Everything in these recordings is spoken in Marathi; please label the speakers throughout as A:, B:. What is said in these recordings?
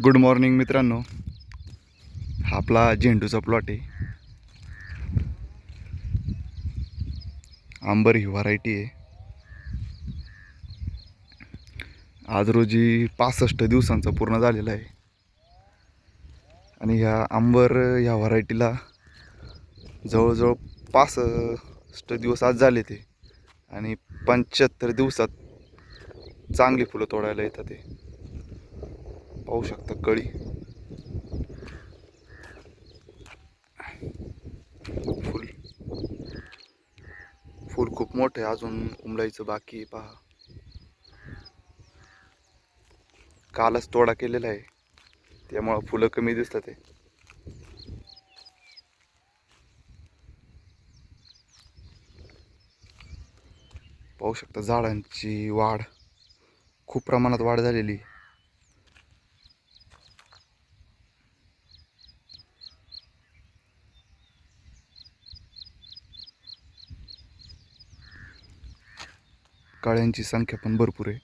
A: गुड मॉर्निंग मित्रांनो. हा आपला झेंडूचा प्लॉट आहे. आंबर ही व्हरायटी आहे. आज रोजी 65 दिवसांचा पूर्ण झालेला आहे आणि ह्या आंबर ह्या व्हरायटीला जवळजवळ 65 दिवस आज झाले ते आणि 75 दिवसात चांगली फुलं तोडायला येतात. ते पाहू शकता कळी फुल फुल खूप मोठं आहे, अजून उमलायचं बाकी आहे. पहा, कालच तोडा केलेला आहे त्यामुळे फुलं कमी दिसतात. ते पाहू शकता झाडांची वाढ खूप प्रमाणात वाढ झालेली. कळ्यांची संख्या पण भरपूर आहे.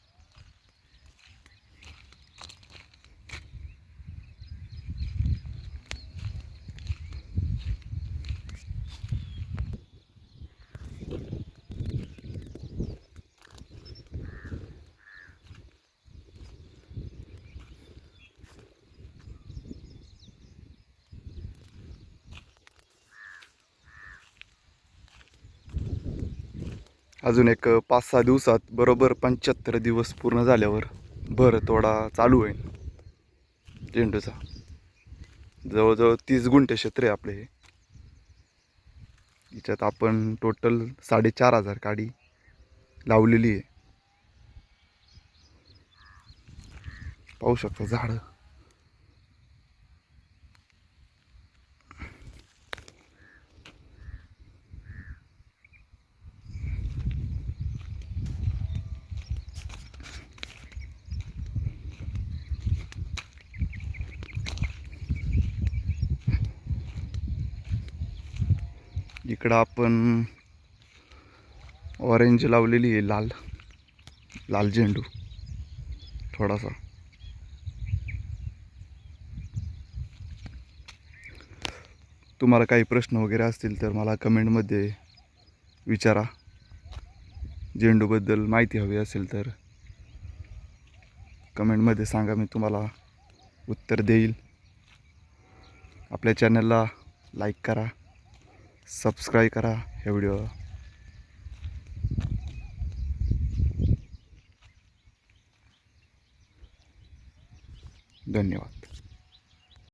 A: अजून एक 5-6 दिवसात बरोबर 75 दिवस पूर्ण झाल्यावर भर तोडा चालू होईल झेंडूचा. जवळजवळ 30 गुंठे क्षेत्र आहे आपले हे. याच्यात आपण टोटल 4,500 काडी लावलेली आहे. पाहू शकता झाड इकडं आपण ऑरेंज लावलेली आहे, लाल लाल झेंडू थोडासा. तुम्हाला काही प्रश्न वगैरे असतील तर मला कमेंटमध्ये विचारा. झेंडूबद्दल माहिती हवी असेल तर कमेंटमध्ये सांगा, मी तुम्हाला उत्तर देईल. आपल्या चॅनलला लाईक करा, सबस्क्राईब करा ह्या व्हिडिओला. धन्यवाद.